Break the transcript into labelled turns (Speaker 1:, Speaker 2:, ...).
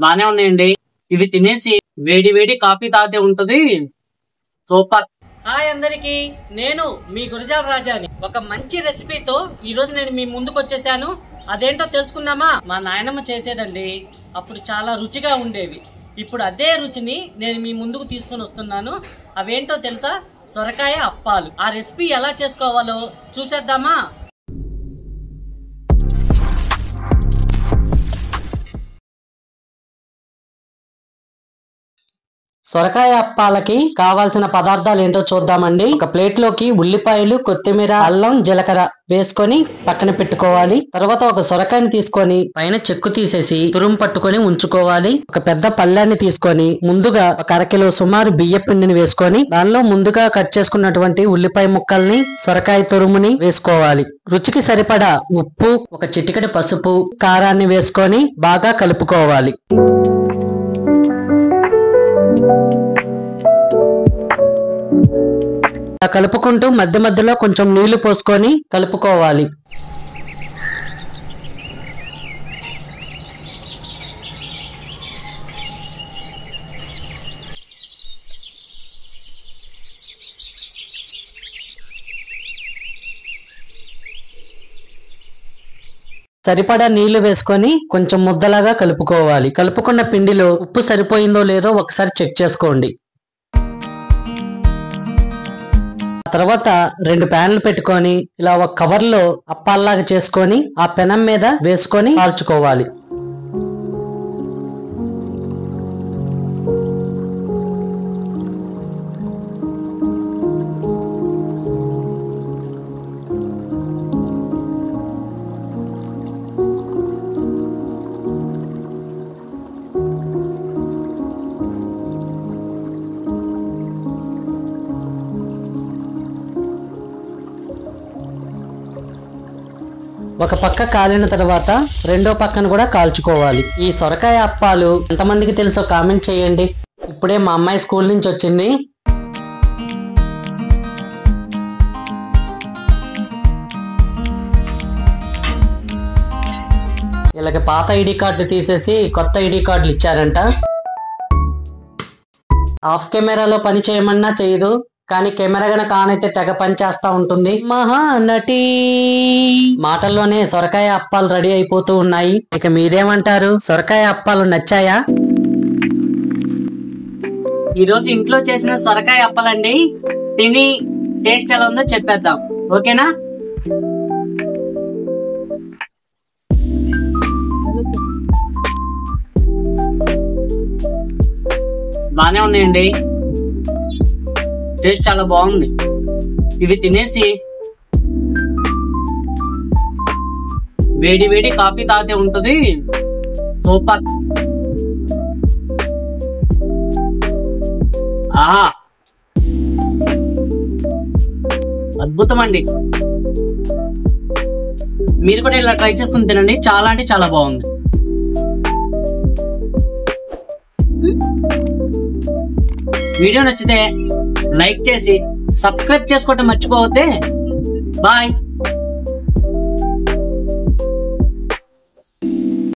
Speaker 1: బానే ఉన్నాయండి. ఇవి తినేసి వేడి వేడి కాఫీ తాగితే ఉంటది సూపర్. హాయ్ అందరికి, నేను మీ గురజాల రాజాని. ఒక మంచి రెసిపీతో ఈ రోజు నేను మీ ముందుకు వచ్చేసాను. అదేంటో తెలుసుకుందామా? మా నాయనమ్మ చేసేదండి, అప్పుడు చాలా రుచిగా ఉండేవి. ఇప్పుడు అదే రుచిని నేను మీ ముందుకు తీసుకొని వస్తున్నాను. అవేంటో తెలుసా? సొరకాయ అప్పాలు. ఆ రెసిపీ ఎలా చేసుకోవాలో చూసేద్దామా? సొరకాయ అప్పాలకి కావాల్సిన పదార్థాలు ఏంటో చూద్దామండి. ఒక ప్లేట్ లోకి ఉల్లిపాయలు, కొత్తిమీర, అల్లం, జీలకర్ర వేసుకొని పక్కన పెట్టుకోవాలి. తర్వాత ఒక సొరకాయని తీసుకొని పైన చెక్కు తీసేసి తురుము పట్టుకొని ఉంచుకోవాలి. ఒక పెద్ద పళ్ళాన్ని తీసుకొని ముందుగా ఒక అరకిలో సుమారు బియ్య పిండిని వేసుకొని దానిలో ముందుగా కట్ చేసుకున్నటువంటి ఉల్లిపాయ ముక్కల్ని, సొరకాయ తురుముని వేసుకోవాలి. రుచికి సరిపడా ఉప్పు, ఒక చిటికెడు పసుపు, కారాన్ని వేసుకొని బాగా కలుపుకోవాలి. కలుపుకుంటూ మధ్య మధ్యలో కొంచెం నీళ్లు పోసుకొని కలుపుకోవాలి. సరిపడా నీళ్లు వేసుకొని కొంచెం ముద్దలాగా కలుపుకోవాలి. కలుపుకున్న పిండిలో ఉప్పు సరిపోయిందో లేదో ఒకసారి చెక్ చేసుకోండి. తర్వాత 2 ప్యాన్లు పెట్టుకొని ఇలా ఒక కవర్ లో అప్పాల్లాగా చేసుకొని ఆ పెనం మీద వేసుకొని కాల్చుకోవాలి. ఒక పక్క కాలిన తర్వాత రెండో పక్కన కూడా కాల్చుకోవాలి. ఈ సొరకాయ అప్పాలు ఎంతమందికి తెలుసో కామెంట్ చేయండి. ఇప్పుడే మా అమ్మాయి స్కూల్ నుంచి వచ్చింది. వీళ్ళకి పాత ఐడి కార్డు తీసేసి కొత్త ఐడి కార్డులు ఇచ్చారంట. ఆఫ్ కెమెరాలో పని చేయమన్నా చేయదు, కానీ కెమెరా గనక ఆన్ అయితే తెగ పని చేస్తా ఉంటుంది. మహానటి మాటల్లోనే సొరకాయ అప్పాలు రెడీ అయిపోతూ ఉన్నాయి. ఇక మీరేమంటారు? సొరకాయ అప్పాలు నచ్చాయా? ఈరోజు ఇంట్లో చేసిన సొరకాయ అప్పాలండి. తిని టేస్ట్ ఎలా ఉందో చెప్పేద్దాం, ఓకేనా? బానే ఉన్నాయండి, టేస్ట్ చాలా బాగుంది. ఇవి తినేసి వేడి వేడి కాఫీ తాగితే ఉంటది సూపర్. ఆహా, అద్భుతం అండి. మీరు కూడా ఇలా ట్రై చేసుకుని తినండి, చాలా అంటే చాలా బాగుంది. వీడియో నచ్చితే లైక్ చేసి సబ్స్క్రైబ్ చేసుకోవటం మర్చిపోవద్దే. బాయ్.